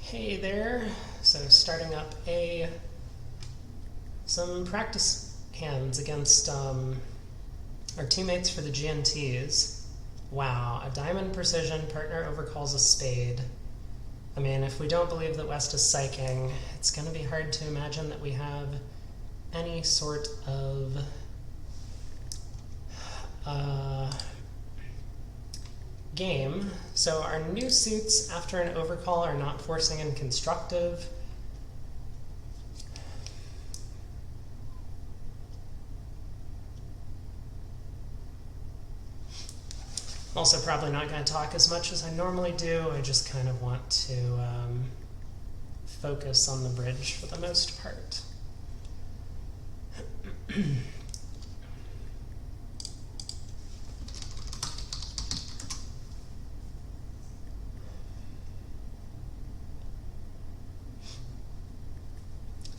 Hey there. So starting up some practice hands against our teammates for the GNTs. Wow, a diamond precision partner overcalls a spade. I mean, if we don't believe that West is psyching, it's going to be hard to imagine that we have any sort of game. So our new suits after an overcall are not forcing and constructive. I'm also probably not going to talk as much as I normally do. I just kind of want to focus on the bridge for the most part.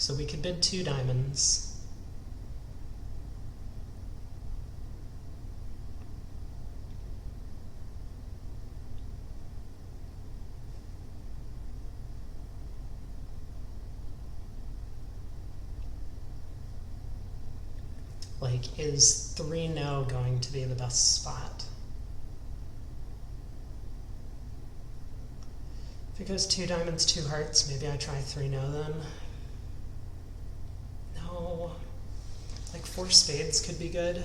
So we could bid 2 diamonds. Like, is 3 no going to be the best spot? If it goes 2 diamonds, 2 hearts, maybe I try 3 no then. No. Like 4 spades could be good.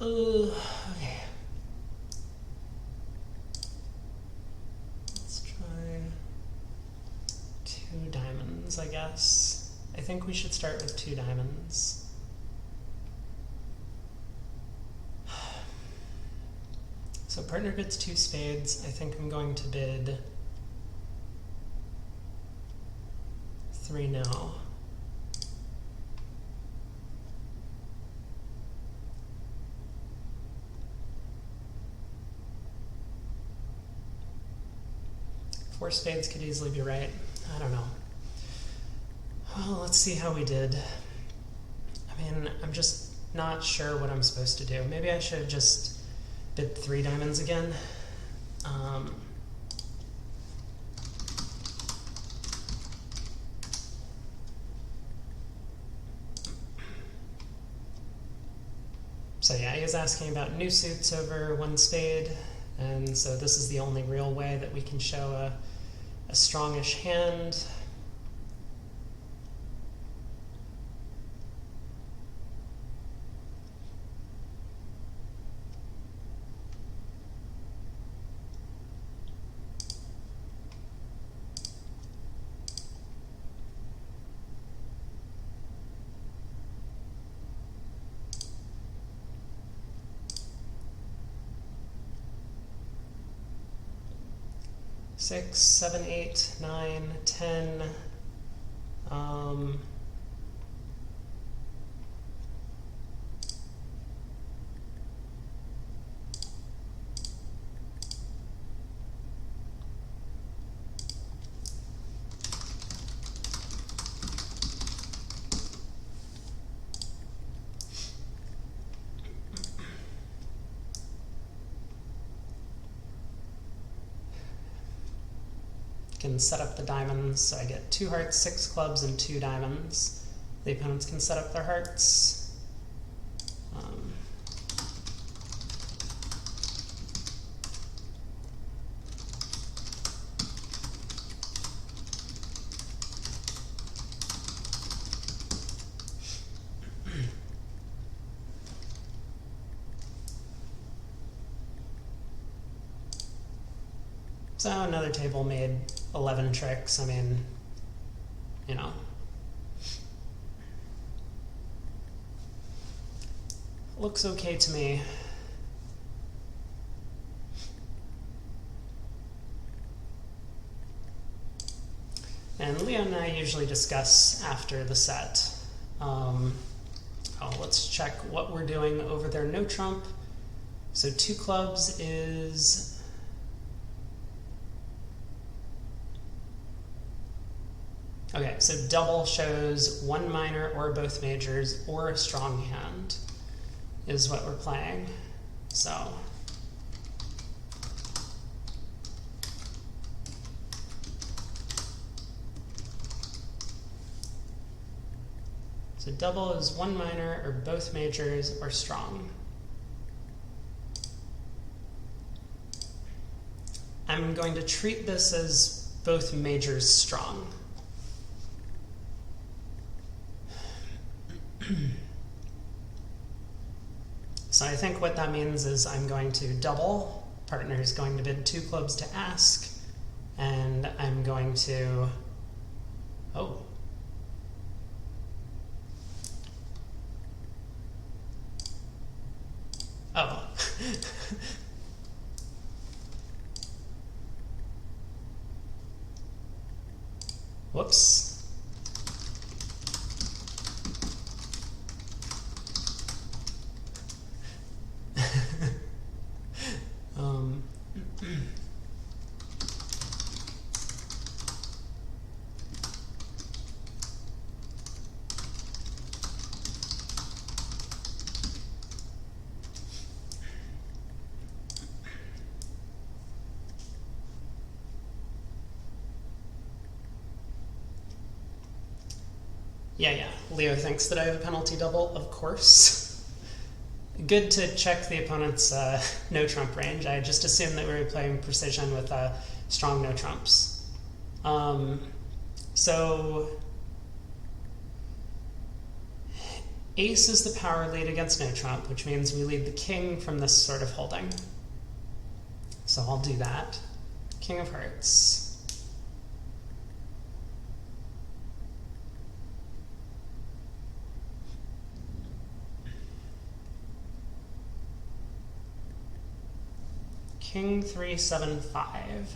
Okay. Let's try 2 diamonds, I guess. I think we should start with 2 diamonds. So partner bids 2 spades. I think I'm going to bid 3 no. Four spades could easily be right. I don't know. Well, let's see how we did. I mean, I'm just not sure what I'm supposed to do. Maybe I should have just bid 3 diamonds again. So yeah, he was asking about new suits over 1 spade. And so this is the only real way that we can show a strongish hand. Six, 7, 8, 9, 10. Can set up the diamonds, so I get 2 hearts, 6 clubs, and 2 diamonds. The opponents can set up their hearts. So another table made 11 tricks. I mean, you know. Looks okay to me. And Leo and I usually discuss after the set. Let's check what we're doing over there. No trump. So 2 clubs is... Okay, so double shows 1 minor or both majors or a strong hand is what we're playing. So double is 1 minor or both majors or strong. I'm going to treat this as both majors strong. So I think what that means is I'm going to double, partner is going to bid 2 clubs to ask, and I'm going to, oh. Oh. Whoops. Yeah. Leo thinks that I have a penalty double, of course. Good to check the opponent's no trump range. I just assumed that we were playing precision with strong no trumps. So ace is the power lead against no trump, which means we lead the king from this sort of holding. So I'll do that. King of hearts. King 3 7 5.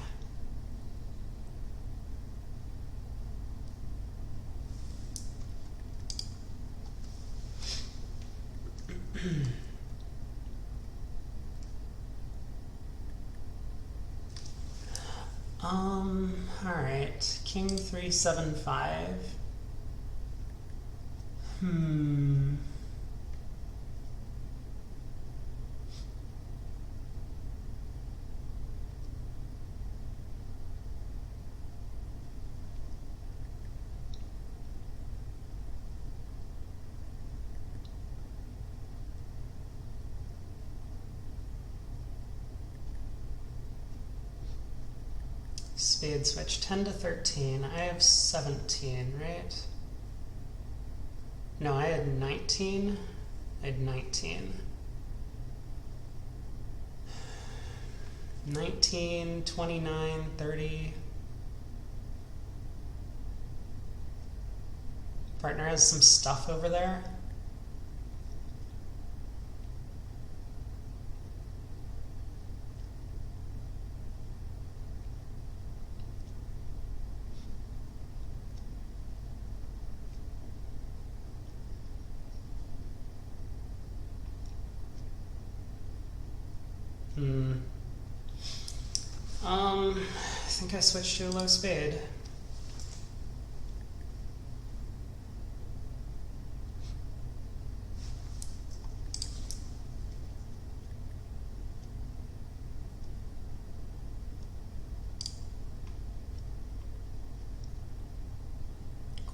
All right. King 3 7 5. Spade switch 10 to 13. I have 17, right? No, I had 19. I had 19. 19, 29, 30. Partner has some stuff over there. I think I switched to a low spade.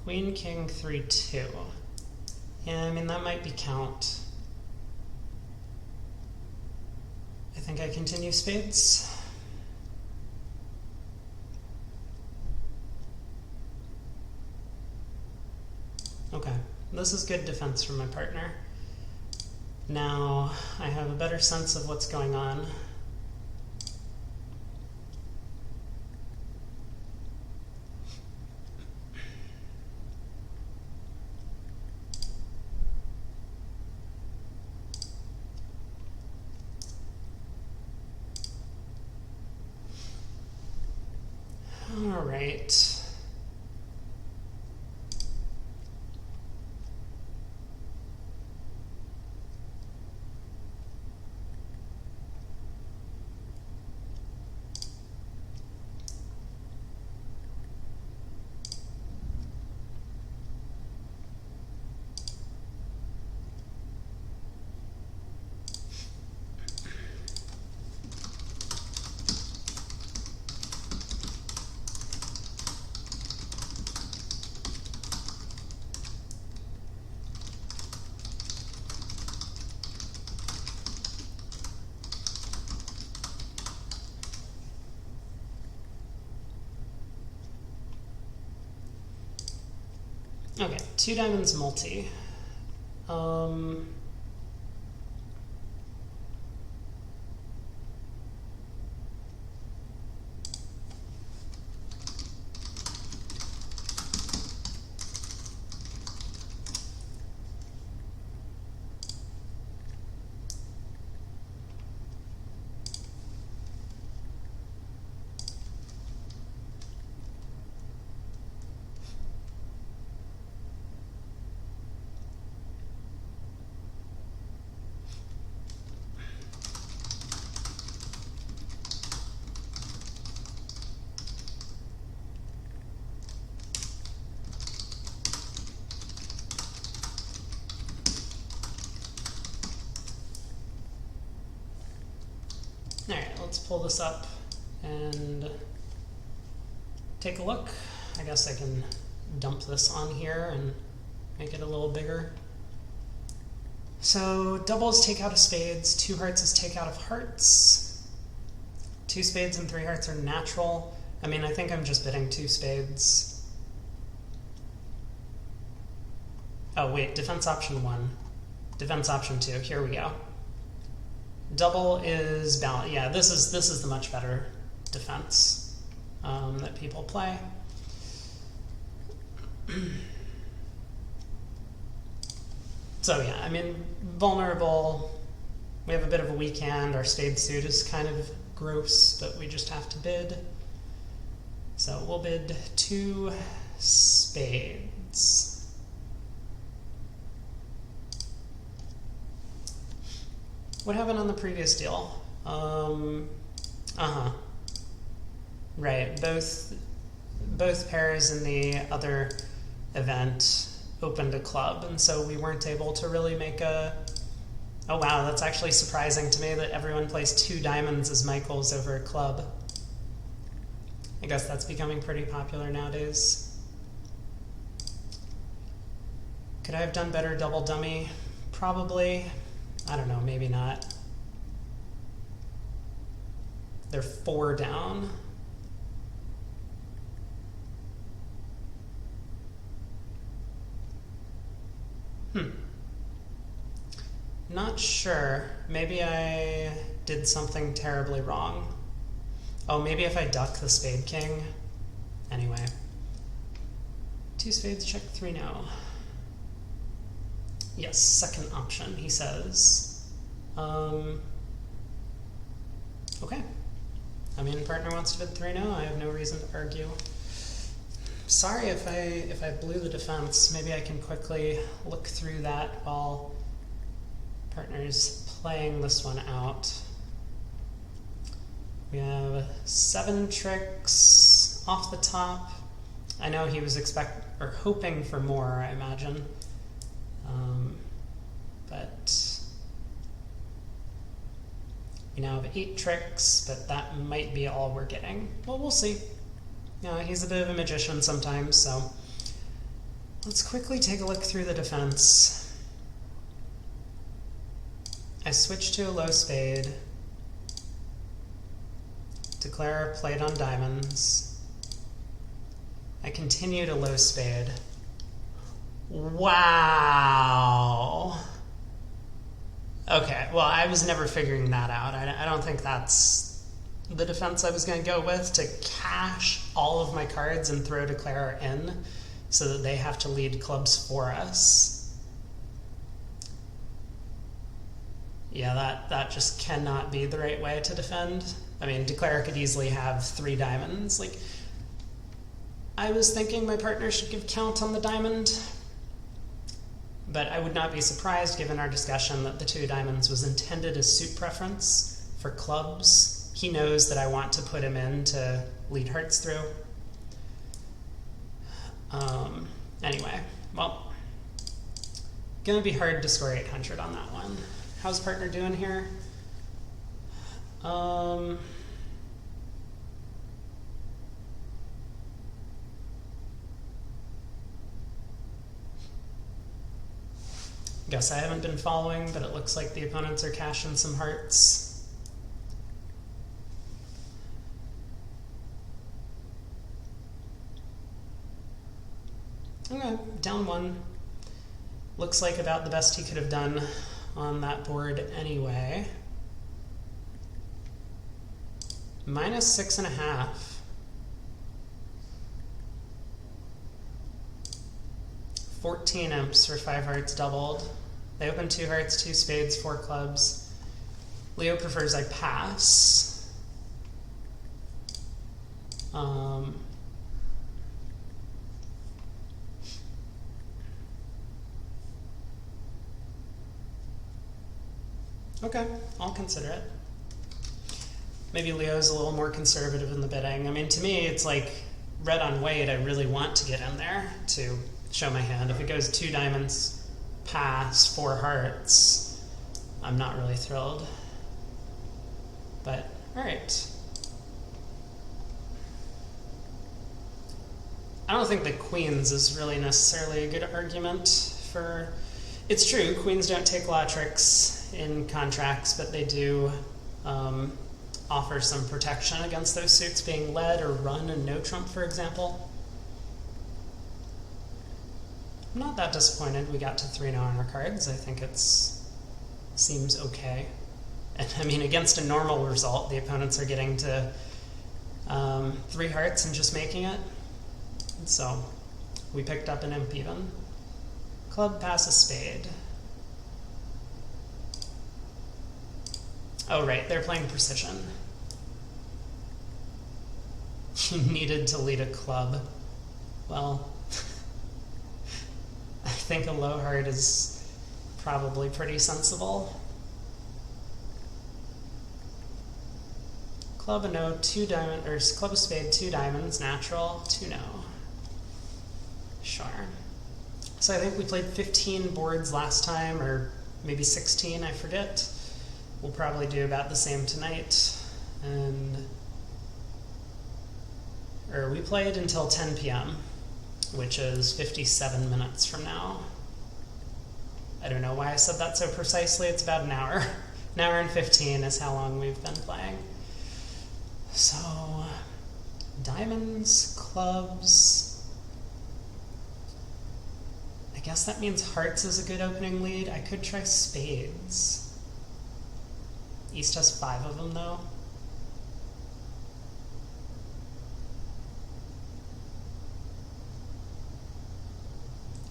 Queen, king, 3 2. Yeah, I mean, that might be count. I think I continue spades. Okay, this is good defense from my partner. Now I have a better sense of what's going on. All right. Okay, 2 diamonds multi. All right, let's pull this up and take a look. I guess I can dump this on here and make it a little bigger. So doubles take out of spades, 2 hearts is take out of hearts. 2 spades and 3 hearts are natural. I mean, I think I'm just bidding 2 spades. Oh wait, defense option 1. Defense option 2, here we go. Double is balance. Yeah, this is the much better defense that people play. So yeah, I mean, vulnerable. We have a bit of a weak hand. Our spade suit is kind of gross, but we just have to bid. So we'll bid 2 spades. What happened on the previous deal? Right, both pairs in the other event opened a club, and so we weren't able to really make a... Oh wow, that's actually surprising to me that everyone plays 2 diamonds as Michaels over a club. I guess that's becoming pretty popular nowadays. Could I have done better double dummy? Probably. I don't know, maybe not. They're 4 down. Not sure. Maybe I did something terribly wrong. Oh, maybe if I duck the spade king. Anyway. 2 spades, check 3 now. Yes, second option, he says. Okay. I mean, partner wants to bid 3 now. I have no reason to argue. Sorry if I blew the defense. Maybe I can quickly look through that while partner's playing this one out. We have 7 tricks off the top. I know he was hoping for more, I imagine. But we now have 8 tricks, but that might be all we're getting. Well, we'll see. He's a bit of a magician sometimes, so let's quickly take a look through the defense. I switch to a low spade. Declare played on diamonds. I continue to low spade. Wow. Okay, well, I was never figuring that out. I don't think that's the defense I was going to go with, to cash all of my cards and throw Declare in so that they have to lead clubs for us. Yeah, that just cannot be the right way to defend. I mean, Declare could easily have 3 diamonds. Like, I was thinking my partner should give count on the diamond, but I would not be surprised, given our discussion, that the 2 diamonds was intended as suit preference for clubs. He knows that I want to put him in to lead hearts through. Anyway, well, gonna be hard to score 800 on that one. How's partner doing here? Guess I haven't been following, but it looks like the opponents are cashing some hearts. Okay, down one. Looks like about the best he could have done on that board anyway. -6.5. $14 imps for 5 hearts doubled. They open 2 hearts, 2 spades, 4 clubs. Leo prefers I pass. Okay, I'll consider it. Maybe Leo's a little more conservative in the bidding. I mean, to me, it's like red on white. I really want to get in there to show my hand. If it goes 2 diamonds, pass, 4 hearts, I'm not really thrilled. But, all right. I don't think that queens is really necessarily a good argument for... It's true, queens don't take a lot of tricks in contracts, but they do offer some protection against those suits being led or run and no trump, for example. I'm not that disappointed we got to 3 now on our cards. I think seems okay. And I mean, against a normal result, the opponents are getting to 3 hearts and just making it. So we picked up an imp even. Club, pass, a spade. Oh right, they're playing precision. You needed to lead a club. Well, I think a low heart is probably pretty sensible. Club, a no, 2 diamond, or club, a spade, 2 diamonds, natural, 2 no. Sure. So I think we played 15 boards last time, or maybe 16, I forget. We'll probably do about the same tonight. Or we played until 10 p.m., which is 57 minutes from now. I don't know why I said that so precisely. It's about an hour. An hour and 15 is how long we've been playing. So, diamonds, clubs. I guess that means hearts is a good opening lead. I could try spades. East has 5 of them, though.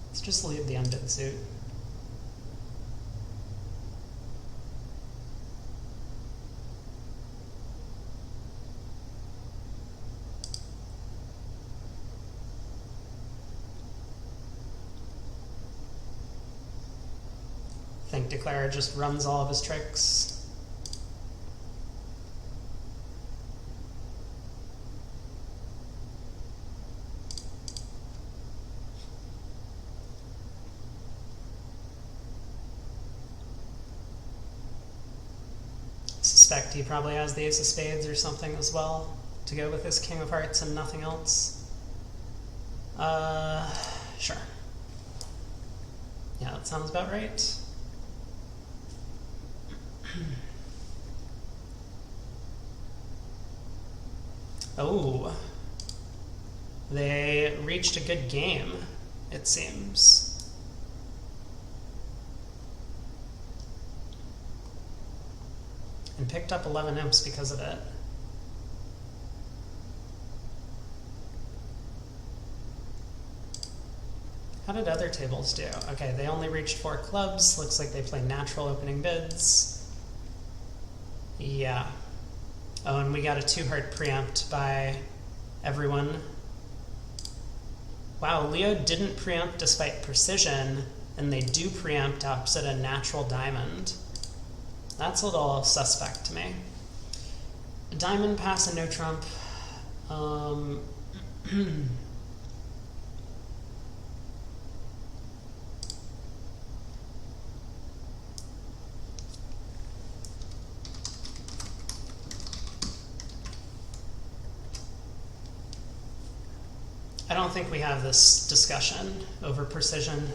Let's just leave the unbid suit. I think Declare just runs all of his tricks. Suspect he probably has the ace of spades or something as well to go with his king of hearts and nothing else. Sure. Yeah, that sounds about right. Oh, they reached a good game, it seems. And picked up 11 imps because of it. How did other tables do? Okay, they only reached 4 clubs. Looks like they play natural opening bids. Yeah. Oh, and we got a 2-heart preempt by everyone. Wow, Leo didn't preempt despite precision, and they do preempt opposite a natural diamond. That's a little suspect to me. A diamond, pass, and no trump. I don't think we have this discussion over precision.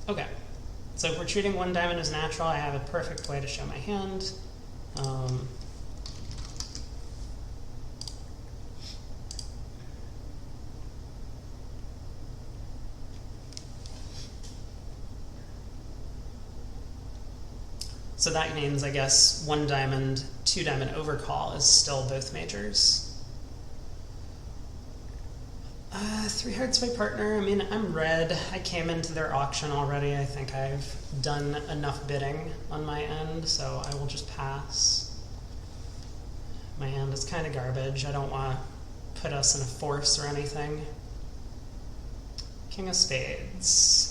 Okay, so if we're treating one diamond as natural, I have a perfect way to show my hand. So that means, I guess, one diamond, two diamond overcall is still both majors. Three hearts my partner. I mean, I'm red. I came into their auction already. I think I've done enough bidding on my end, so I will just pass. My hand is kind of garbage. I don't want to put us in a force or anything. King of spades.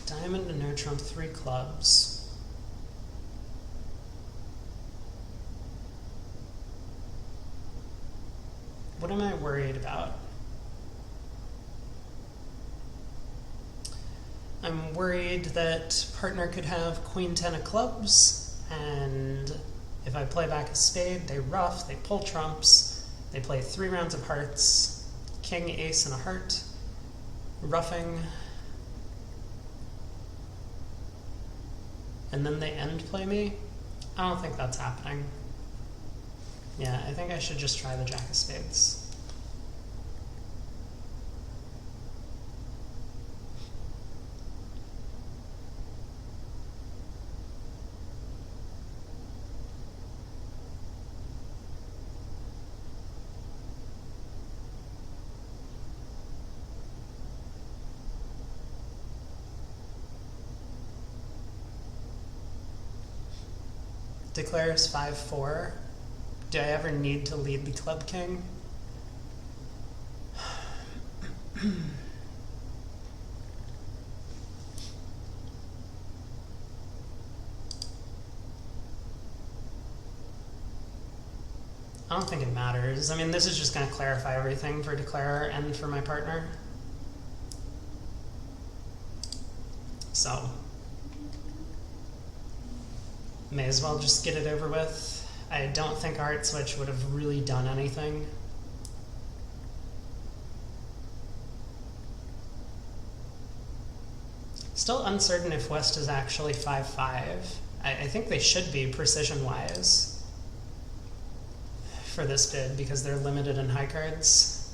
Diamond and no trump, three clubs. What am I worried about? I'm worried that partner could have queen 10 of clubs, and if I play back a spade, they ruff, they pull trumps. They play 3 rounds of hearts, king, ace, and a heart, ruffing, and then they end play me. I don't think that's happening. Yeah, I think I should just try the jack of spades. Declares 5-4. Do I ever need to lead the club king? I don't think it matters. I mean, this is just going to clarify everything for declarer and for my partner. So may as well just get it over with. I don't think a heart switch would have really done anything. Still uncertain if West is actually 5-5. I think they should be precision-wise for this bid because they're limited in high cards.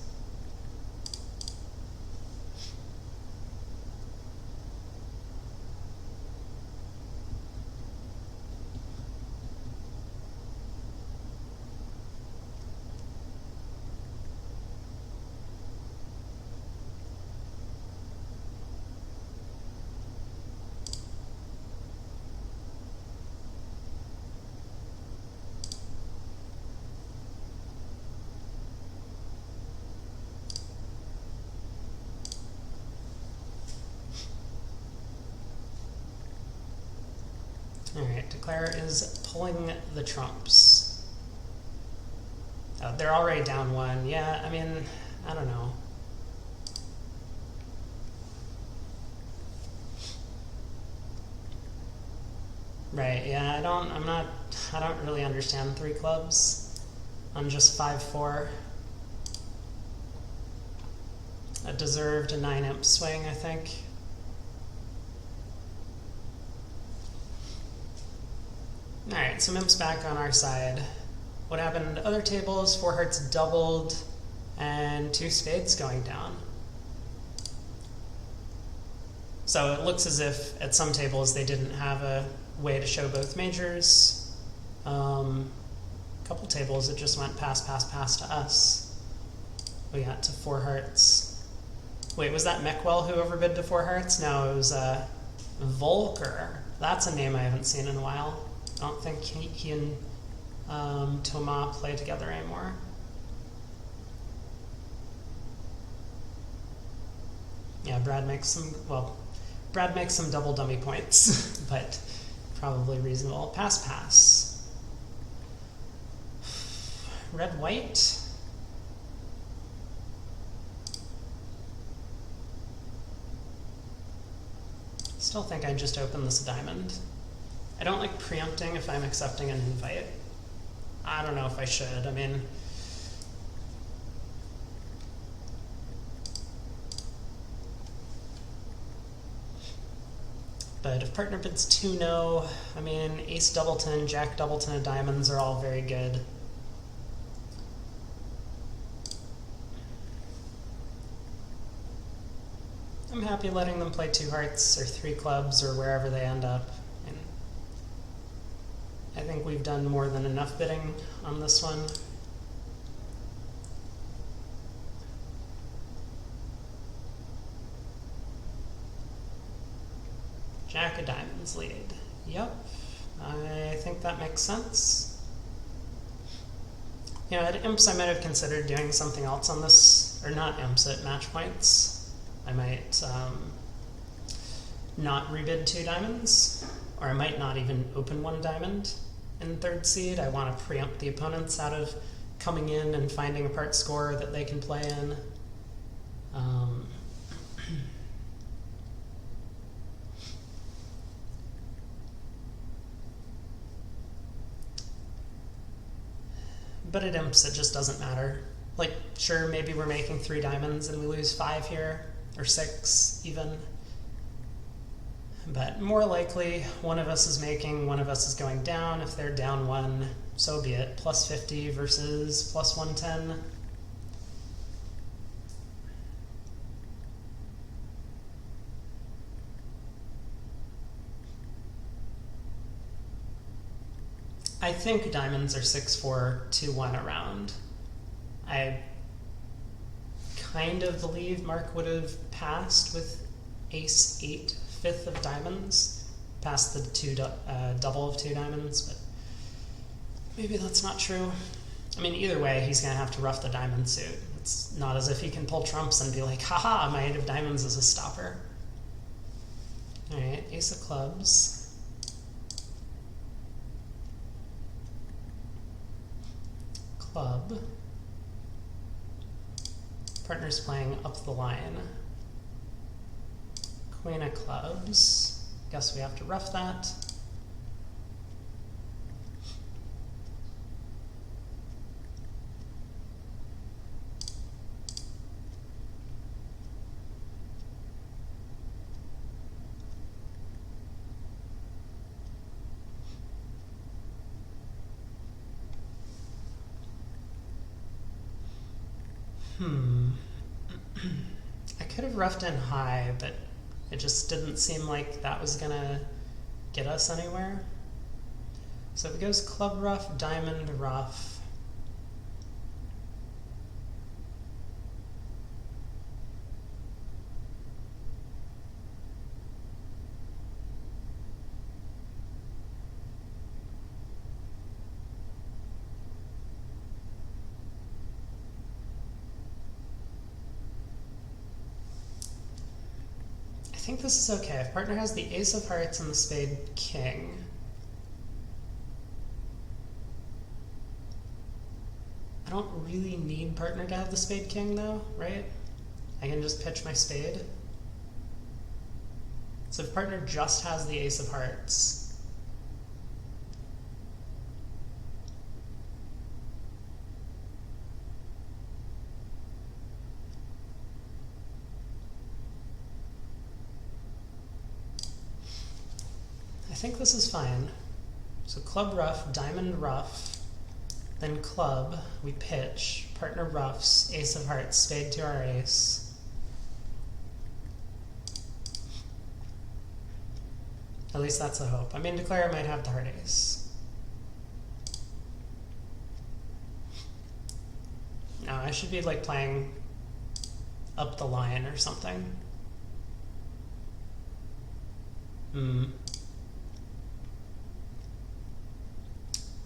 Alright, declarer is pulling the trumps. Oh, they're already down 1. Yeah, I mean, I don't know. Right, yeah, I don't really understand 3 clubs on just 5-4. A deserved 9-imp swing, I think. Alright, so Imp's back on our side. What happened at other tables? 4 hearts doubled, and 2 spades going down. So it looks as if at some tables they didn't have a way to show both majors. A couple tables it just went pass, pass, pass to us. We got to 4 hearts. Wait, was that Meckwell who overbid to 4 hearts? No, it was Volker. That's a name I haven't seen in a while. I don't think he and Thomas play together anymore. Yeah, Brad makes some, well, Brad makes some double dummy points, but probably reasonable. Pass, pass. Red, white. Still think I'd just open this diamond. I don't like preempting if I'm accepting an invite. I don't know if I should. I mean, but if partner bids 2-no, I mean, ace doubleton, jack doubleton of diamonds are all very good. I'm happy letting them play 2 hearts or 3 clubs or wherever they end up. And I think we've done more than enough bidding on this one. Jack of diamonds lead. Yep, I think that makes sense. You know, at imps I might have considered doing something else on this, or not imps, at match points. I might not rebid 2 diamonds, or I might not even open 1 diamond in 3rd seed. I want to preempt the opponents out of coming in and finding a part score that they can play in. But at imps it just doesn't matter. Like, sure, maybe we're making 3 diamonds and we lose 5 here, or 6 even. But more likely, one of us is making, one of us is going down. If they're down 1, so be it. Plus 50 versus plus 110. I think diamonds are 6-4, 2-1 around. I kind of believe Mark would have passed with ace 8, 5th of diamonds, past the double of 2 diamonds, but maybe that's not true. I mean, either way, he's going to have to rough the diamond suit. It's not as if he can pull trumps and be like, haha, my 8 of diamonds is a stopper. All right, ace of clubs. Club. Partner's playing up the line. Queen of clubs. Guess we have to rough that. I could have roughed in high, but it just didn't seem like that was gonna get us anywhere. So if it goes club rough, diamond rough. I think this is okay. If partner has the ace of hearts and the spade king, I don't really need partner to have the spade king though, right? I can just pitch my spade. So if partner just has the ace of hearts, I think this is fine. So club rough, diamond rough, then club, we pitch, partner roughs, ace of hearts, spade to our ace. At least that's the hope. I mean, declare might have the heart ace. No, I should be like playing up the line or something.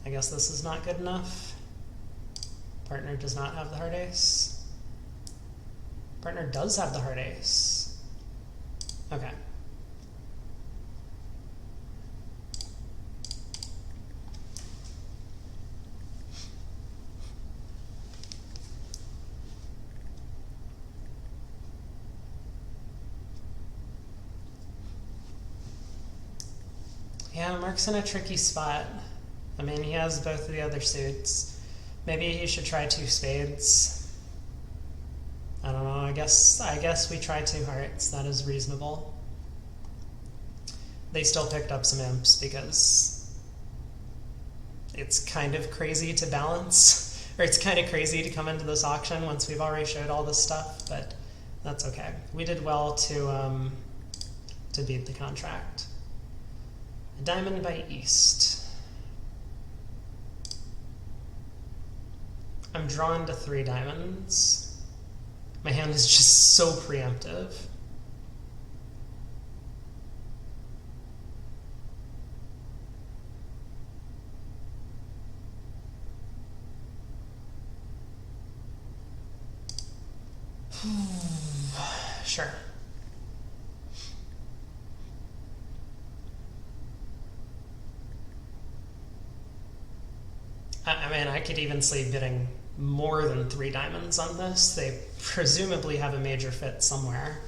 I guess this is not good enough. Partner does not have the heart ace. Partner does have the heart ace. Okay. Yeah, Mark's in a tricky spot. I mean, he has both of the other suits. Maybe he should try two spades. I don't know. I guess we try two hearts. That is reasonable. They still picked up some imps because it's kind of crazy to balance, or it's kind of crazy to come into this auction once we've already showed all this stuff, but that's okay. We did well to beat the contract. A diamond by East. I'm drawn to 3 diamonds. My hand is just so preemptive. Sure. I mean, I could even see bidding more than 3 diamonds on this. They presumably have a major fit somewhere.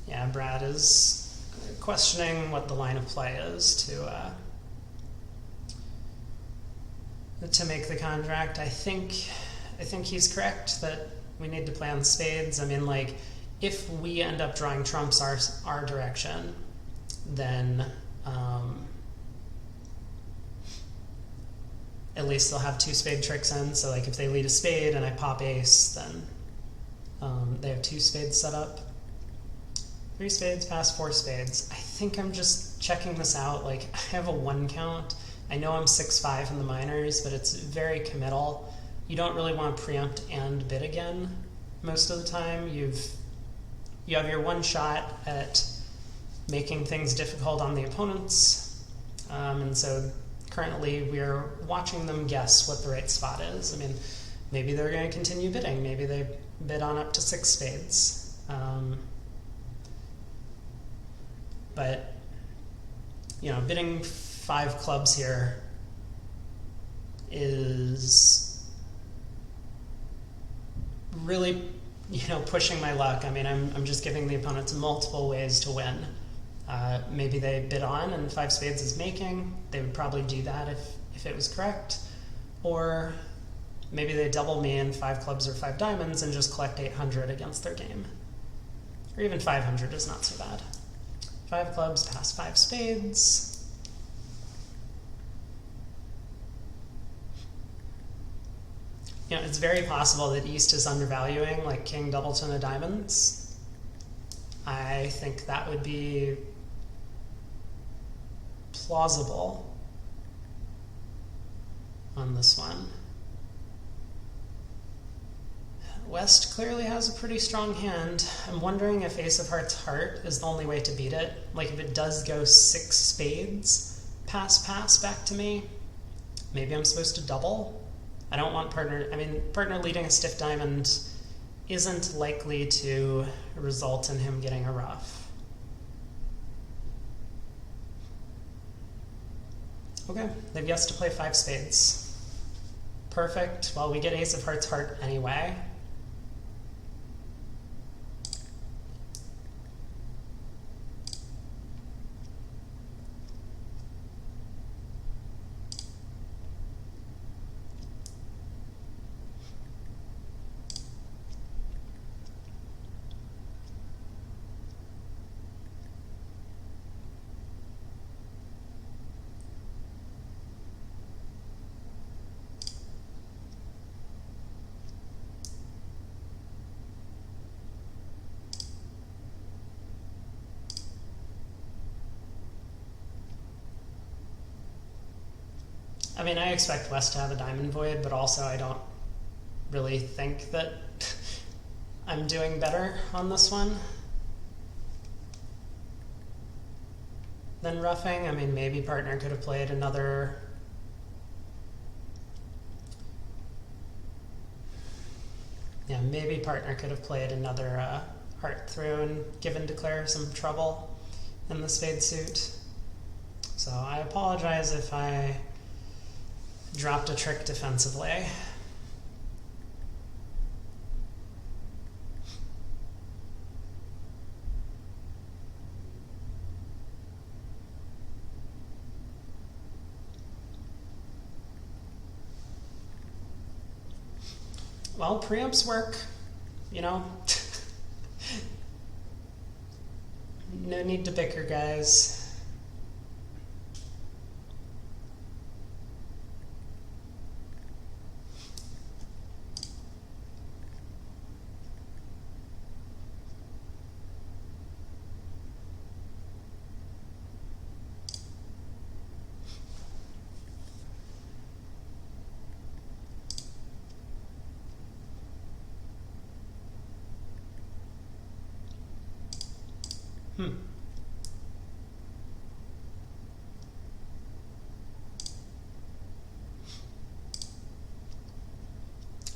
Yeah, Brad is questioning what the line of play is to make the contract. I think he's correct that we need to play on spades. I mean, like, if we end up drawing trumps our direction, then at least they'll have 2 spade tricks in. So like if they lead a spade and I pop ace, then they have 2 spades set up. 3 spades past 4 spades. I think I'm just checking this out. Like, I have a 1 count. I know I'm 6-5 in the minors, but it's very committal. You don't really want to preempt and bid again most of the time. You have your 1 shot at making things difficult on the opponents, and so currently we're watching them guess what the right spot is. I mean, maybe they're going to continue bidding. Maybe they bid on up to 6 spades. But, you know, bidding 5 clubs here is really, you know, pushing my luck. I mean, I'm just giving the opponents multiple ways to win. Maybe they bid on and 5 spades is making. They would probably do that if it was correct. Or maybe they double me in 5 clubs or 5 diamonds and just collect 800 against their game. Or even 500 is not so bad. 5 clubs past 5 spades. You know, it's very possible that East is undervaluing, like, King Doubleton of diamonds. I think that would be plausible on this one. West clearly has a pretty strong hand. I'm wondering if Ace of Hearts Heart is the only way to beat it. Like, if it does go 6 spades pass back to me, maybe I'm supposed to double. I don't want partner, I mean, partner leading a stiff diamond isn't likely to result in him getting a ruff. Okay, they've guessed to play 5 spades. Perfect. Well, we get Ace of Hearts Heart anyway. I mean, I expect West to have a diamond void, but also I don't really think that I'm doing better on this one than ruffing. I mean, maybe partner could have played another... Yeah, maybe partner could have played another heart through and given Declare some trouble in the spade suit. So I apologize if I dropped a trick defensively. Well, preamps work, you know. No need to bicker, guys.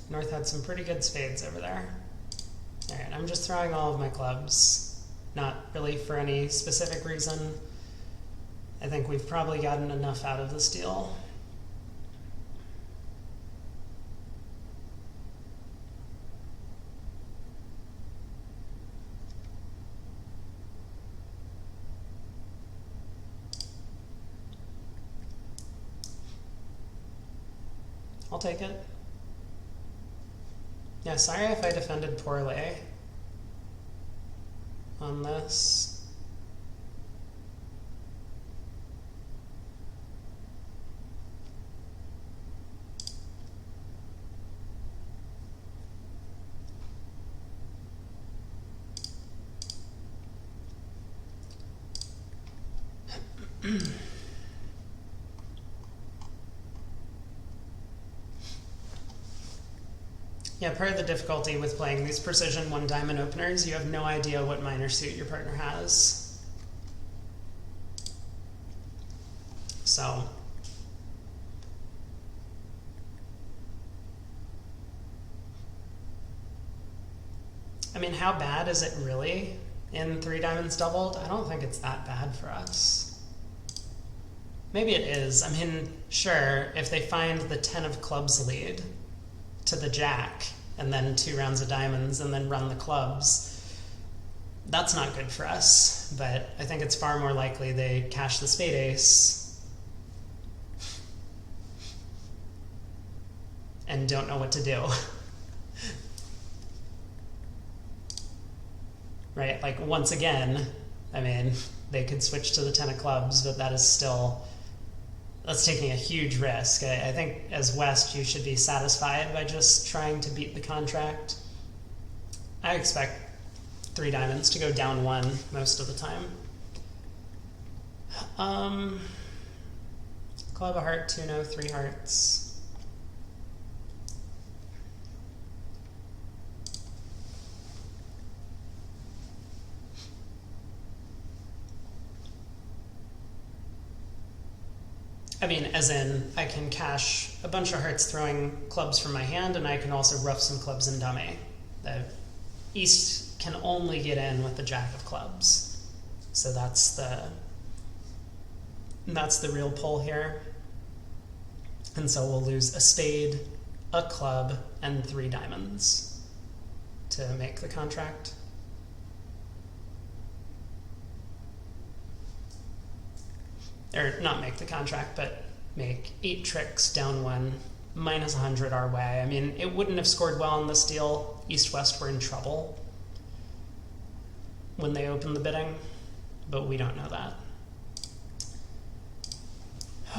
North had some pretty good spades over there. Alright, I'm just throwing all of my clubs. Not really for any specific reason. I think we've probably gotten enough out of this deal. I'll take it. Yeah, sorry if I defended poorly on this. Yeah, part of the difficulty with playing these precision one diamond openers, you have no idea what minor suit your partner has. So, I mean, how bad is it really in three diamonds doubled? I don't think it's that bad for us. Maybe it is. I mean, sure, if they find the 10 of clubs lead to the jack, and then 2 rounds of diamonds, and then run the clubs, that's not good for us. But I think it's far more likely they cash the spade ace and don't know what to do. Right? Like, once again, I mean, they could switch to the 10 of clubs, but that is still... that's taking a huge risk. I think as West, you should be satisfied by just trying to beat the contract. I expect 3 diamonds to go down 1 most of the time. Club, a heart, 2 no, 3 hearts. I mean, as in, I can cash a bunch of hearts throwing clubs from my hand, and I can also rough some clubs in dummy. The East can only get in with the jack of clubs. So that's the real pull here. And so we'll lose a spade, a club, and 3 diamonds to make the contract. Or not make the contract, but make 8 tricks down 1, minus 100 our way. I mean, it wouldn't have scored well in this deal. East-West were in trouble when they opened the bidding, but we don't know that.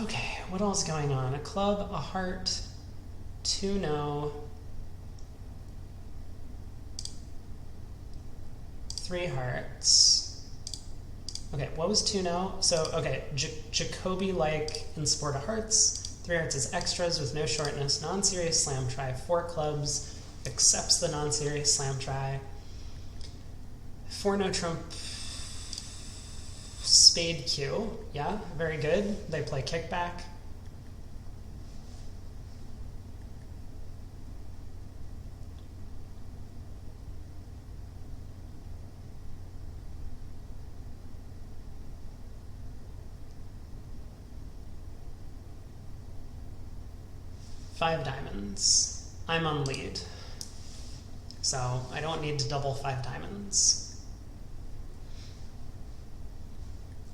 Okay, what else is going on? A club, a heart, 2 no, 3 hearts. Okay, what was 2 no? So, okay, Jacoby-like in Sport of Hearts. 3 hearts is extras with no shortness, non-serious slam try. 4 clubs, accepts the non-serious slam try. 4 no trump, spade Q. Yeah, very good. They play kickback. Five diamonds. I'm on lead, so I don't need to double 5 diamonds.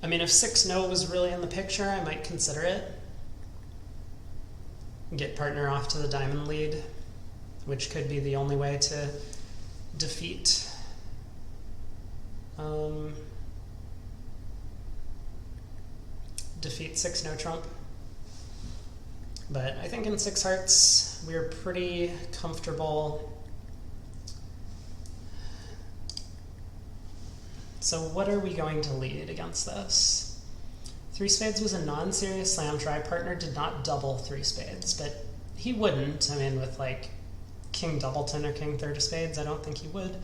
I mean, if 6 no was really in the picture, I might consider it. Get partner off to the diamond lead. which could be the only way to defeat defeat 6 no trump. But I think in 6 hearts we're pretty comfortable. So what are we going to lead against this? 3 spades was a non-serious slam try. Partner did not double 3 spades, but he wouldn't. I mean, with like king doubleton or king third of spades, I don't think he would.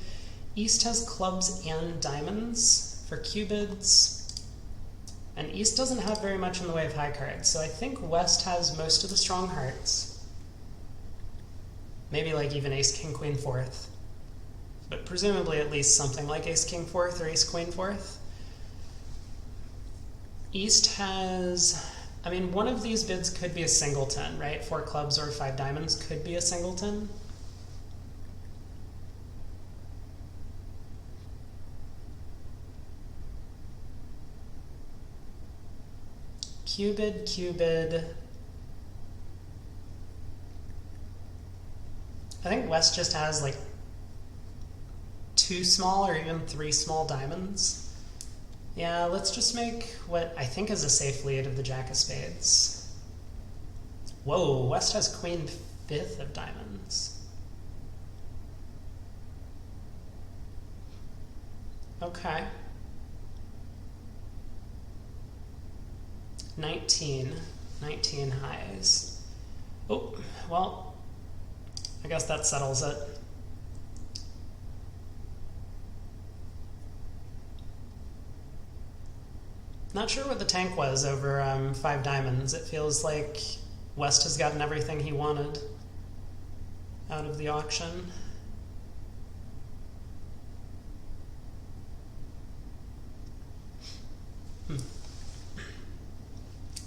East has clubs and diamonds for cubids. And East doesn't have very much in the way of high cards, so I think West has most of the strong hearts. Maybe like even ace, king, queen, fourth. But presumably at least something like ace, king, fourth or ace, queen, fourth. East has, I mean, one of these bids could be a singleton, right? 4 clubs or 5 diamonds could be a singleton. Cubid, cubid. I think West just has like 2 small or even 3 small diamonds. Yeah, let's just make what I think is a safe lead of the jack of spades. Whoa, West has queen fifth of diamonds. Okay. 19 highs. Oh, well, I guess that settles it. Not sure what the tank was over 5 diamonds. It feels like West has gotten everything he wanted out of the auction.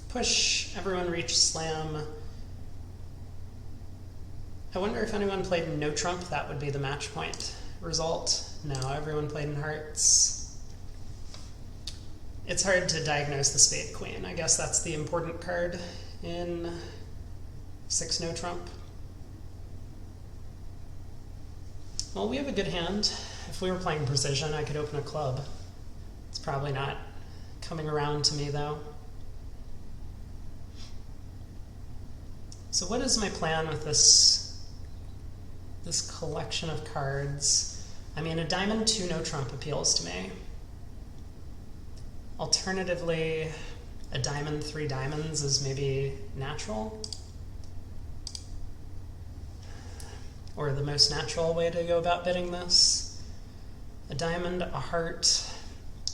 Push, everyone reach slam. I wonder if anyone played no trump, that would be the match point result. No, everyone played in hearts. It's hard to diagnose the spade queen. I guess that's the important card in 6 no trump. Well, we have a good hand. If we were playing precision, I could open a club. It's probably not coming around to me though. So what is my plan with this collection of cards? I mean, a diamond 2 no trump appeals to me. Alternatively, a diamond 3 diamonds is maybe natural, or the most natural way to go about bidding this. A diamond, a heart.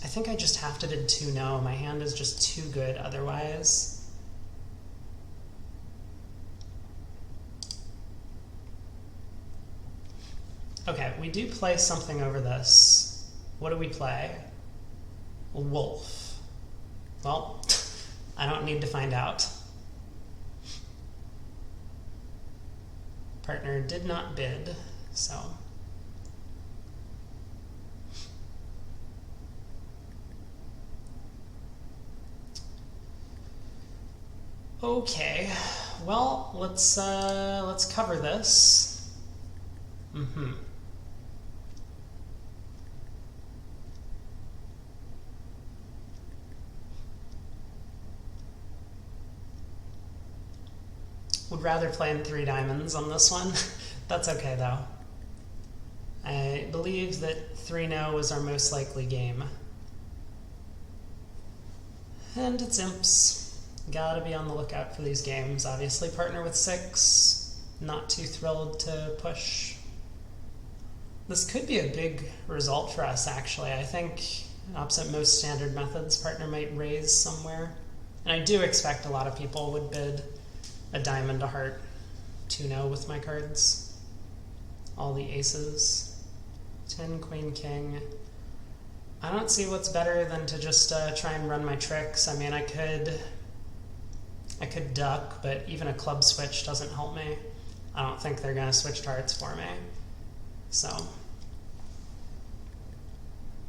I think I just have to bid 2 no. My hand is just too good otherwise. Okay, we do play something over this. What do we play? Wolf. Well, I don't need to find out. Partner did not bid, so. Okay, well, let's cover this. Would rather play in 3 diamonds on this one. That's okay though. I believe that 3 no was our most likely game. And it's imps. Gotta be on the lookout for these games. Obviously partner with 6. Not too thrilled to push. This could be a big result for us actually. I think opposite most standard methods, partner might raise somewhere. And I do expect a lot of people would bid a diamond, a heart, 2 no with my cards. All the aces. 10, queen, king. I don't see what's better than to just try and run my tricks. I mean, I could duck, but even a club switch doesn't help me. I don't think they're gonna switch to hearts for me. So,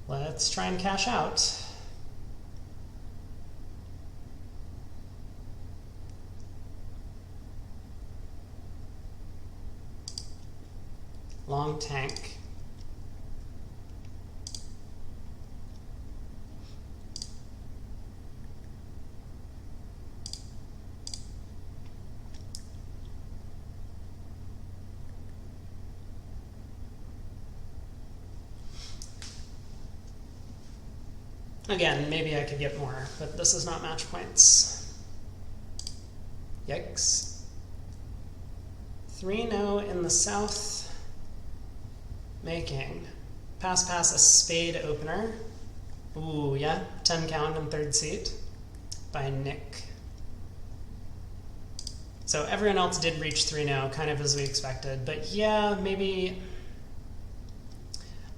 let's try and cash out. long tank. Again, maybe I could get more, but this is not match points. Yikes. 3-no in the south, making. Pass a spade opener. Ooh, yeah, 10 count in third seat by Nick. So everyone else did reach 3-no, kind of as we expected, but yeah, maybe,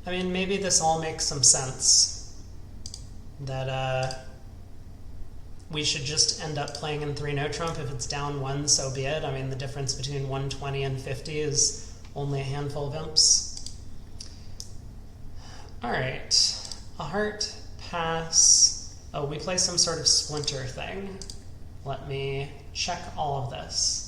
I mean, maybe this all makes some sense. That we should just end up playing in 3-no trump. If it's down 1, so be it. I mean, the difference between 120 and 50 is only a handful of imps. All right, a heart, pass. Oh, we play some sort of splinter thing. Let me check all of this.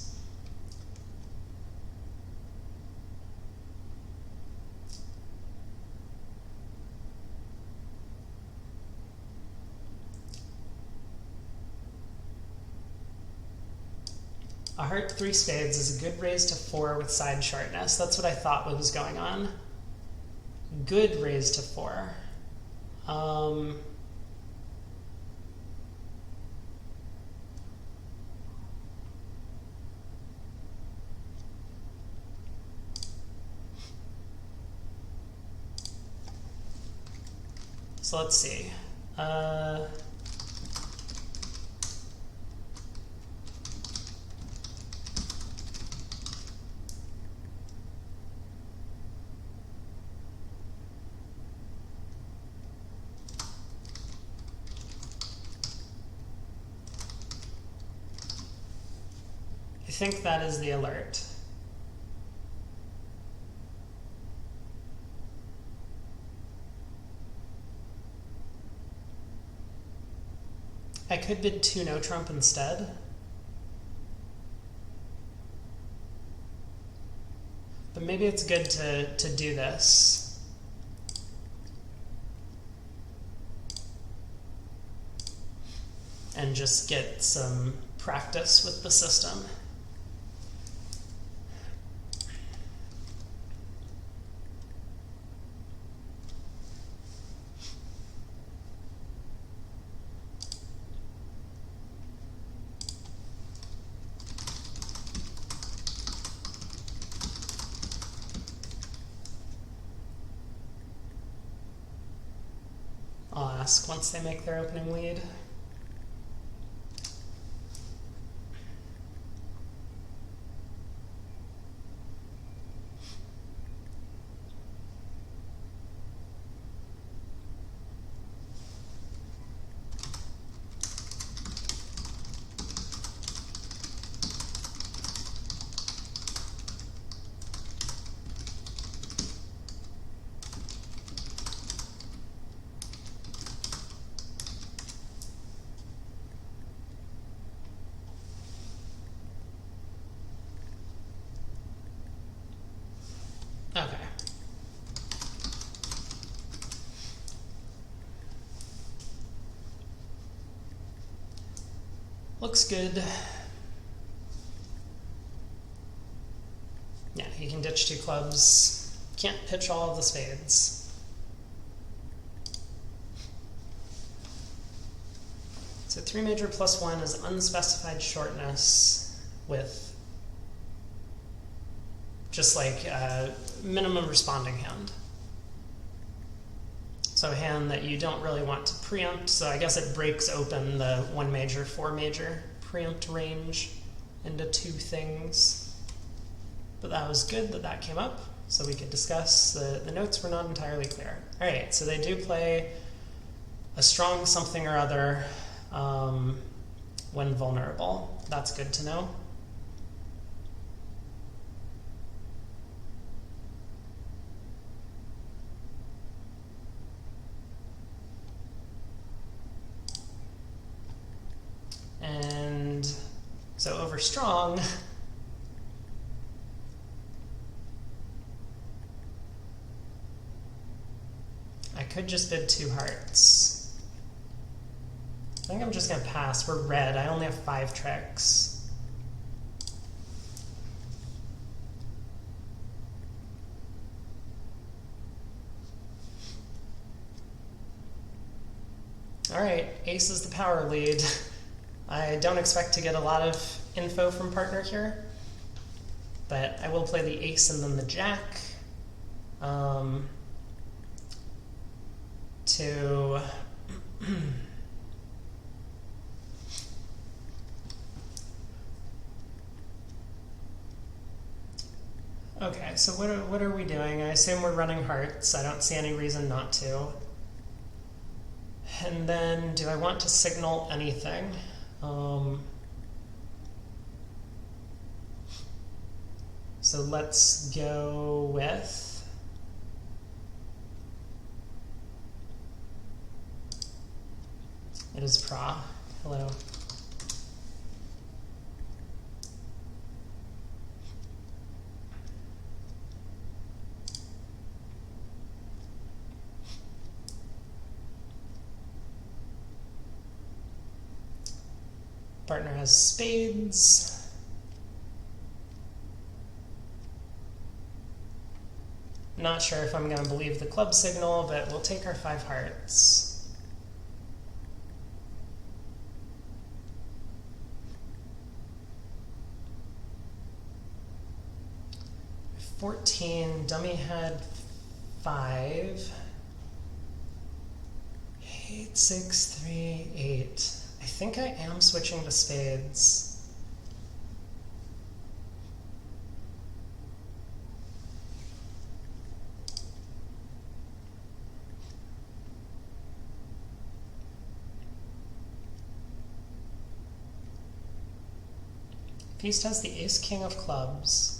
A heart, 3 spades is a good raise to 4 with side sharpness. That's what I thought was going on. Good raise to 4. So let's see. I think that is the alert. I could bid 2-no trump instead. But maybe it's good to do this. And just get some practice with the system. I'll ask once they make their opening lead. Okay. Looks good. Yeah, he can ditch 2 clubs. Can't pitch all of the spades. So 3 major plus 1 is unspecified shortness with just like a minimum responding hand. So a hand that you don't really want to preempt, so I guess it breaks open the 1 major, 4 major preempt range into 2 things. But that was good that that came up, so we could discuss. The notes were not entirely clear. All right, so they do play a strong something or other when vulnerable. That's good to know. And so over strong, could just bid 2 hearts. I think I'm just going to pass. We're red. I only have 5 tricks. All right, ace is the power lead. I don't expect to get a lot of info from partner here, but I will play the ace and then the jack to okay, so what are we doing? I assume we're running hearts. I don't see any reason not to. And then, do I want to signal anything? So let's go with it is Pra. Hello. Partner has spades. Not sure if I'm going to believe the club signal, but we'll take our 5 hearts. $14, dummy had 5. 8, 6, 3, 8. I think I am switching to spades. Feast has the ace king of clubs.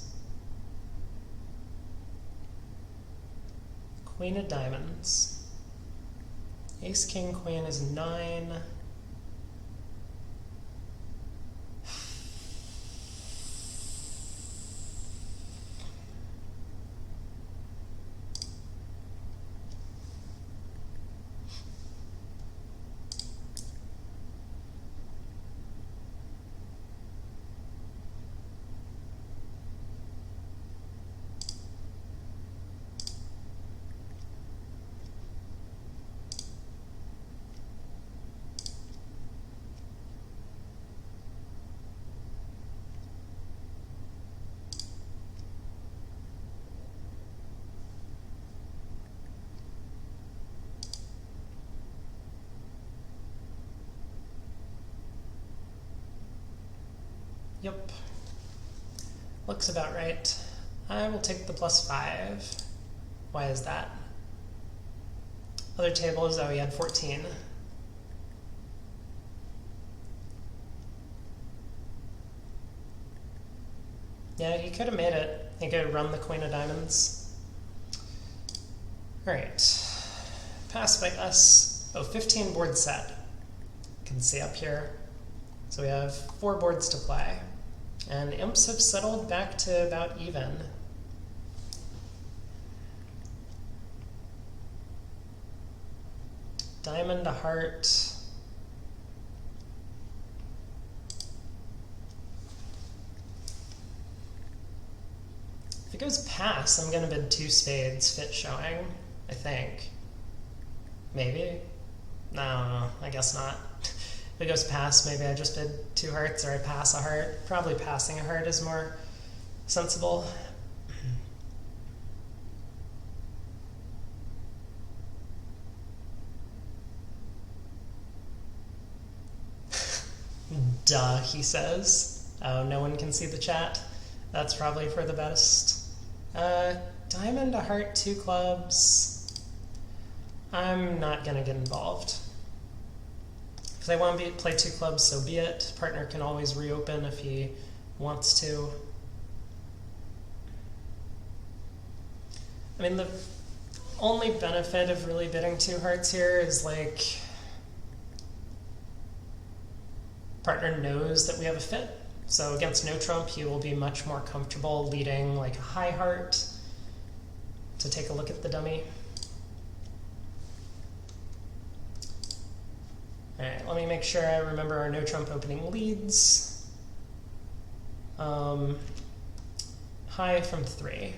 Queen of diamonds. Ace king queen is 9. Yep. Looks about right. I will take the +5. Why is that? Other table is, oh, he had 14. Yeah, he could have made it. He could have run the queen of diamonds. All right. Pass by us. Oh, 15 board set. You can see up here. So we have 4 boards to play. And imps have settled back to about even. Diamond to heart. If it goes pass, I'm going to bid 2 spades, fit showing, I think. Maybe? No, I guess not. If it goes pass, maybe I just bid 2 hearts or I pass a heart. Probably passing a heart is more sensible. Duh, he says. Oh, no one can see the chat. That's probably for the best. Diamond to heart, 2 clubs. I'm not gonna get involved. If they want to play 2 clubs, so be it. Partner can always reopen if he wants to. I mean, the only benefit of really bidding 2 hearts here is like partner knows that we have a fit. So against no trump, he will be much more comfortable leading like a high heart to take a look at the dummy. Alright, let me make sure I remember our no trump opening leads. High from 3.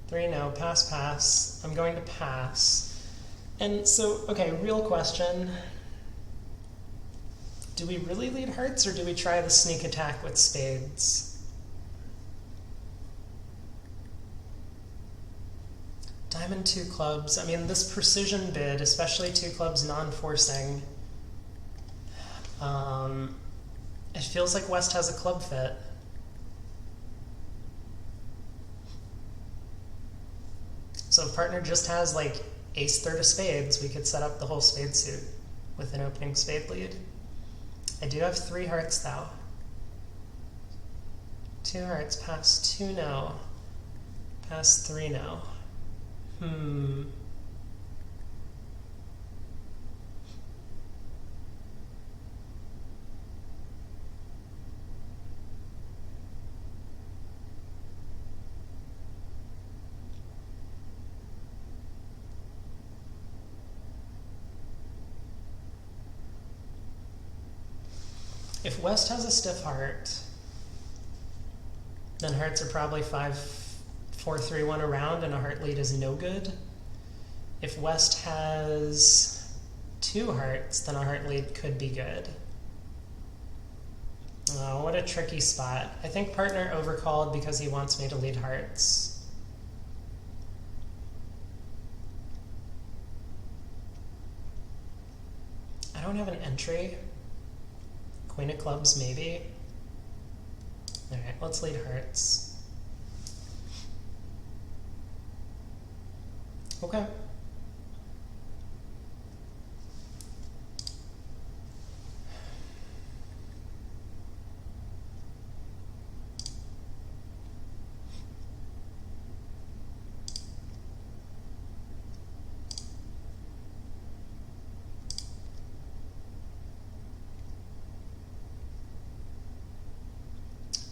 3, no, pass, pass. I'm going to pass. And so, okay, real question. Do we really lead hearts, or do we try the sneak attack with spades? Diamond 2 clubs. I mean, this precision bid, especially 2 clubs non-forcing, it feels like West has a club fit. So if partner just has like ace third of spades, we could set up the whole spade suit with an opening spade lead. I do have 3 hearts though. 2 hearts, pass 2, no. Pass 3, no. If West has a stiff heart, then hearts are probably 5, 4, 3, 1 around, and a heart lead is no good. If West has 2 hearts, then a heart lead could be good. Oh, what a tricky spot. I think partner overcalled because he wants me to lead hearts. I don't have an entry. Queen of clubs, maybe. Alright, let's lead hearts. Okay.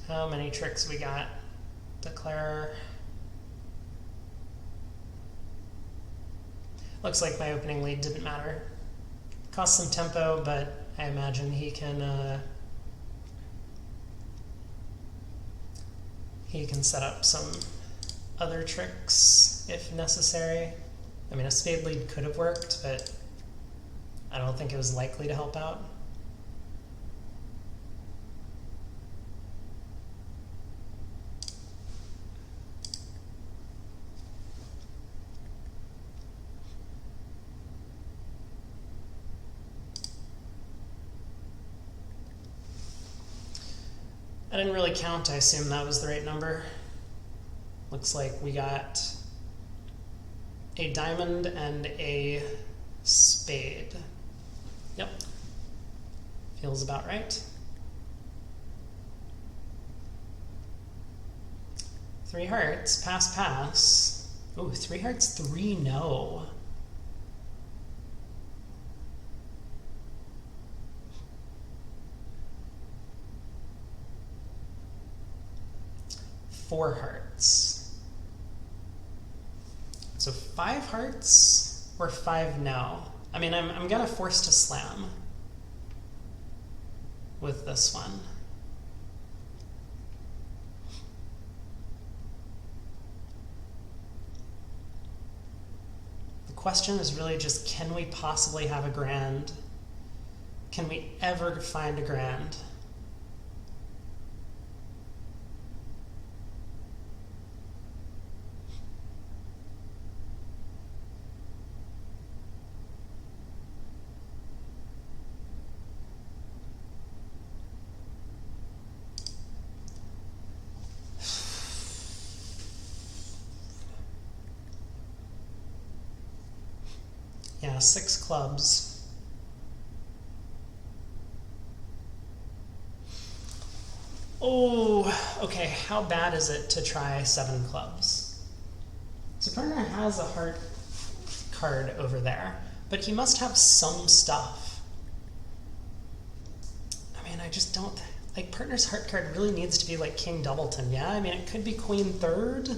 How many tricks we got? Declare. Looks like my opening lead didn't matter. Cost some tempo, but I imagine he can set up some other tricks if necessary. I mean, a spade lead could have worked, but I don't think it was likely to help out. I didn't really count, I assume that was the right number. Looks like we got a diamond and a spade. Yep, feels about right. 3 hearts, pass, pass. Ooh, 3 hearts, 3, no. Four hearts. So 5 hearts or 5 no. I mean, I'm gonna force to slam with this one. The question is really just, can we possibly have a grand? Can we ever find a grand? Yeah, 6 clubs. Oh, okay, how bad is it to try 7 clubs? So partner has a heart card over there, but he must have some stuff. I mean, I just don't, like, partner's heart card really needs to be like King Doubleton, yeah? I mean, it could be Queen third.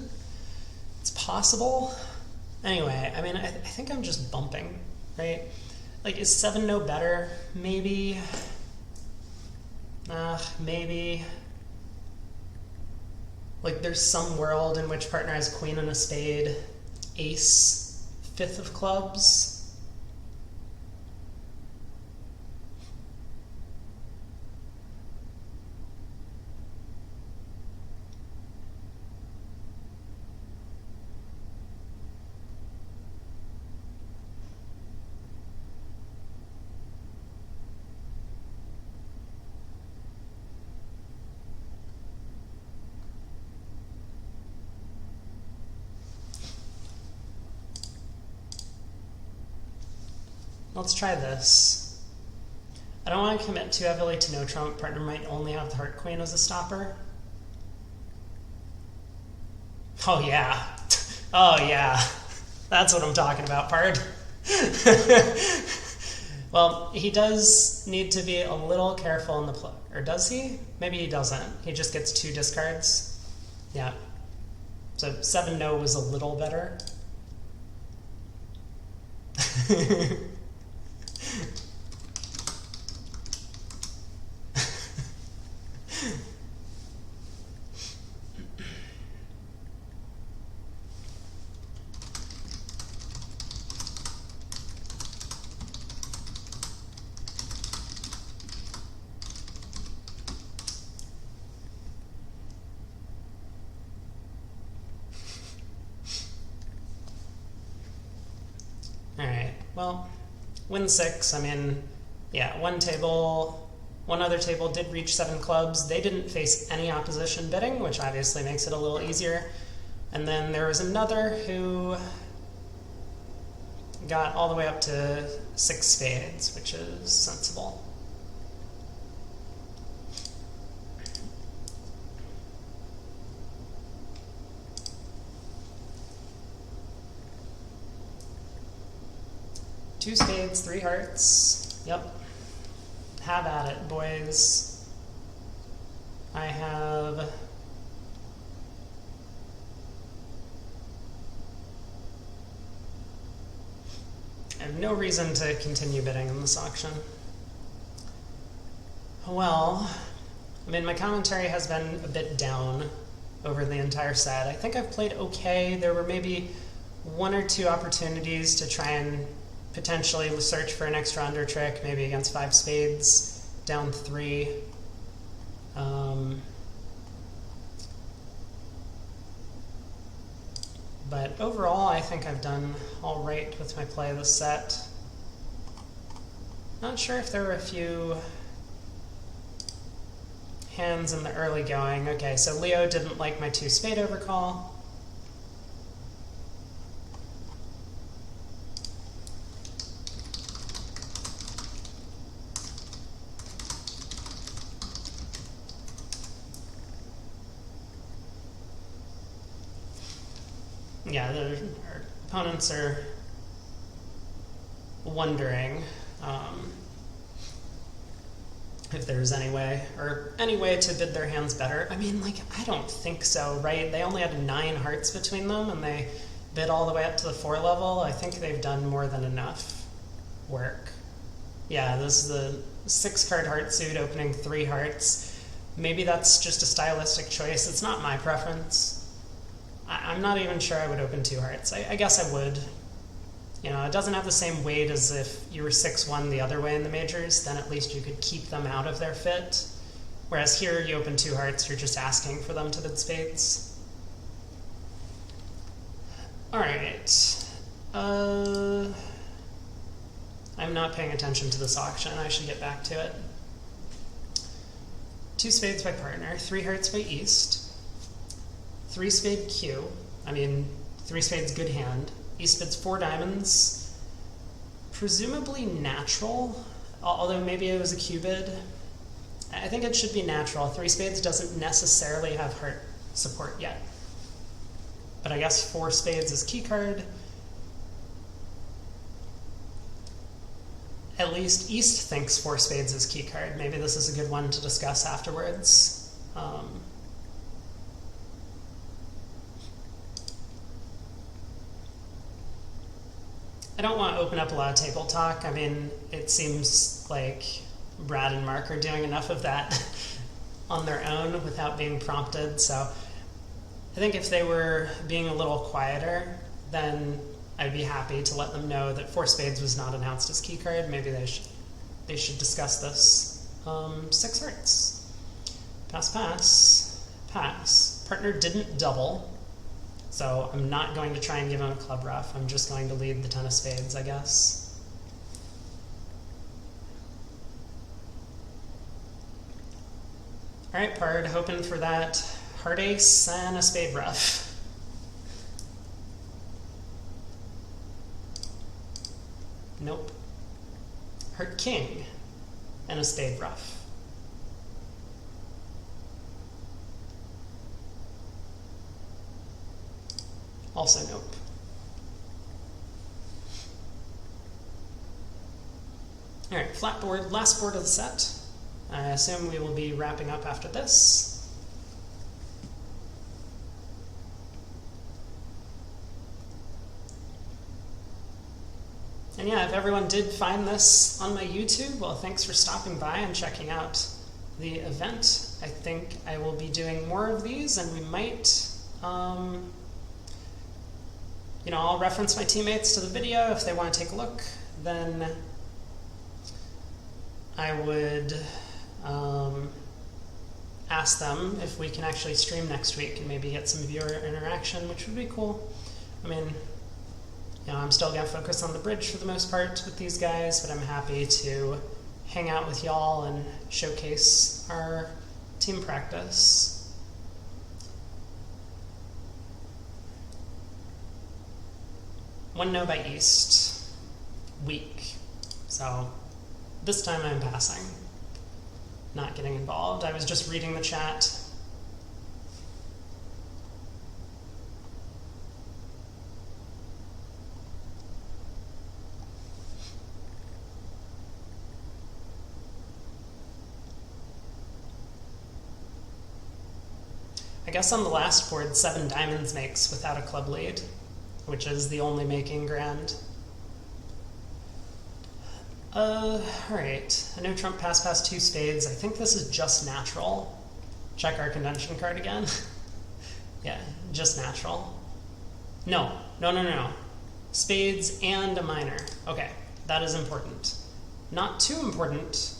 It's possible. Anyway, I mean, I think I'm just bumping, right? Like, is 7 no better? Maybe. Maybe. Like, there's some world in which partner has queen and a spade, ace, 5th of clubs. Let's try this. I don't want to commit too heavily to no trump. Partner might only have the heart queen as a stopper. Oh yeah. Oh yeah. That's what I'm talking about, Pard. Well, he does need to be a little careful in the play. Or does he? Maybe he doesn't. He just gets 2 discards. Yeah. So 7 no was a little better. Alright, well, win 6. I mean, yeah, one other table did reach 7 clubs. They didn't face any opposition bidding, which obviously makes it a little easier. And then there was another who got all the way up to 6 spades, which is sensible. Two spades, 3 hearts. Yep. Have at it, boys. I have no reason to continue bidding in this auction. Well, I mean, my commentary has been a bit down over the entire set. I think I've played okay. There were maybe 1 or 2 opportunities to try and potentially search for an extra under trick, maybe against 5 spades, down 3. But overall, I think I've done all right with my play of this set. Not sure if there were a few hands in the early going. Okay, so Leo didn't like my 2 spade overcall. Yeah, our opponents are wondering if there's any way to bid their hands better. I mean, like, I don't think so, right? They only had 9 hearts between them, and they bid all the way up to the 4 level. I think they've done more than enough work. Yeah, this is the 6-card heart suit opening 3 hearts. Maybe that's just a stylistic choice. It's not my preference. I'm not even sure I would open 2 hearts. I guess I would. You know, it doesn't have the same weight as if you were 6-1 the other way in the majors. Then at least you could keep them out of their fit. Whereas here, you open 2 hearts, you're just asking for them to bid spades. All right. I'm not paying attention to this auction. I should get back to it. 2 spades by partner, 3 hearts by East. 3 spade Q. I mean, 3 spades good hand. East bids 4 diamonds. Presumably natural, although maybe it was a Q bid. I think it should be natural. 3 spades doesn't necessarily have heart support yet. But I guess 4 spades is key card. At least East thinks 4 spades is key card. Maybe this is a good one to discuss afterwards. I don't want to open up a lot of table talk. I mean, it seems like Brad and Mark are doing enough of that on their own without being prompted. So I think if they were being a little quieter, then I'd be happy to let them know that four spades was not announced as key card. Maybe they should discuss this. 6 hearts. Pass, pass, pass. Partner didn't double, so I'm not going to try and give him a club rough. I'm just going to lead the 10 of spades, I guess. All right, Pard, hoping for that heart ace and a spade rough. Nope. Heart king and a spade rough. Also nope. All right, flat board, last board of the set. I assume we will be wrapping up after this. And yeah, if everyone did find this on my YouTube, well, thanks for stopping by and checking out the event. I think I will be doing more of these, and we might, you know, I'll reference my teammates to the video if they want to take a look. Then I would ask them if we can actually stream next week and maybe get some viewer interaction, which would be cool. I mean, you know, I'm still going to focus on the bridge for the most part with these guys, but I'm happy to hang out with y'all and showcase our team practice. One no by East. Weak. So this time I'm passing. Not getting involved. I was just reading the chat. I guess on the last board, 7 diamonds makes without a club lead, which is the only making grand. Alright, I know Trump passed 2 spades. I think this is just natural. Check our convention card again. Yeah, just natural. No. Spades and a minor. Okay, that is important. Not too important,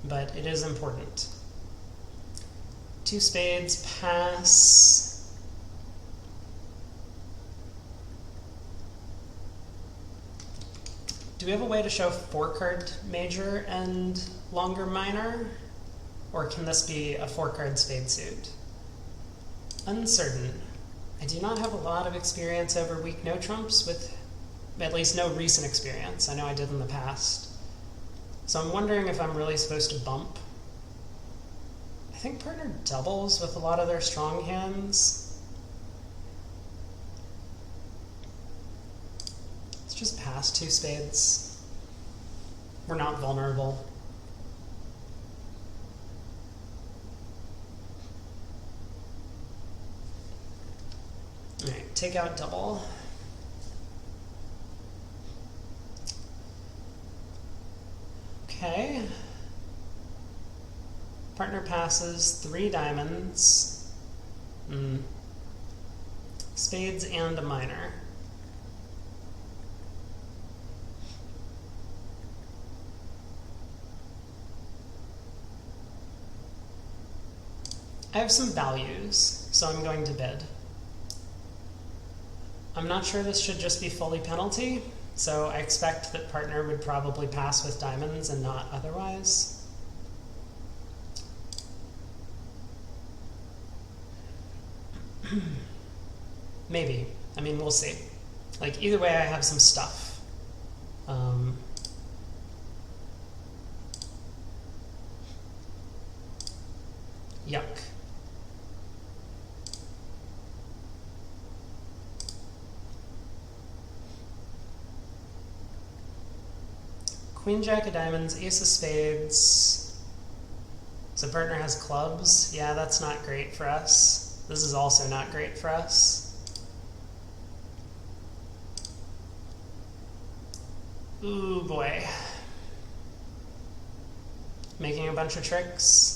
but it is important. 2 spades, pass. Do we have a way to show 4-card major and longer minor? Or can this be a 4-card spade suit? Uncertain. I do not have a lot of experience over weak no trumps, with at least no recent experience. I know I did in the past. So I'm wondering if I'm really supposed to bump. I think partner doubles with a lot of their strong hands. Let's just pass 2 spades. We're not vulnerable. All right, take out double. Okay. Partner passes 3 diamonds, spades and a minor. I have some values, so I'm going to bid. I'm not sure this should just be fully penalty, so I expect that partner would probably pass with diamonds and not otherwise. Maybe. I mean, we'll see. Like, either way, I have some stuff. Yuck. Queen, jack of diamonds, ace of spades. So partner has clubs. Yeah, that's not great for us. This is also not great for us. Ooh boy. Making a bunch of tricks.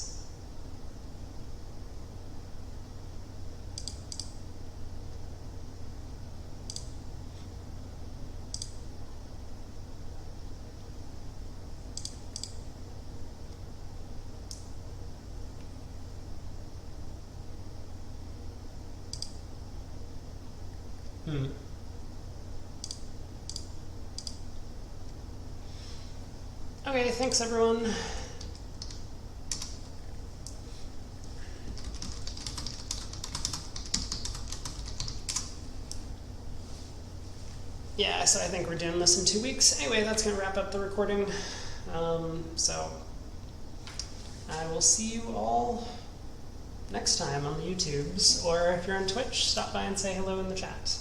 Okay, thanks everyone. Yeah, so I think we're doing this in 2 weeks. Anyway, that's going to wrap up the recording. So I will see you all next time on the YouTubes, or if you're on Twitch, stop by and say hello in the chat.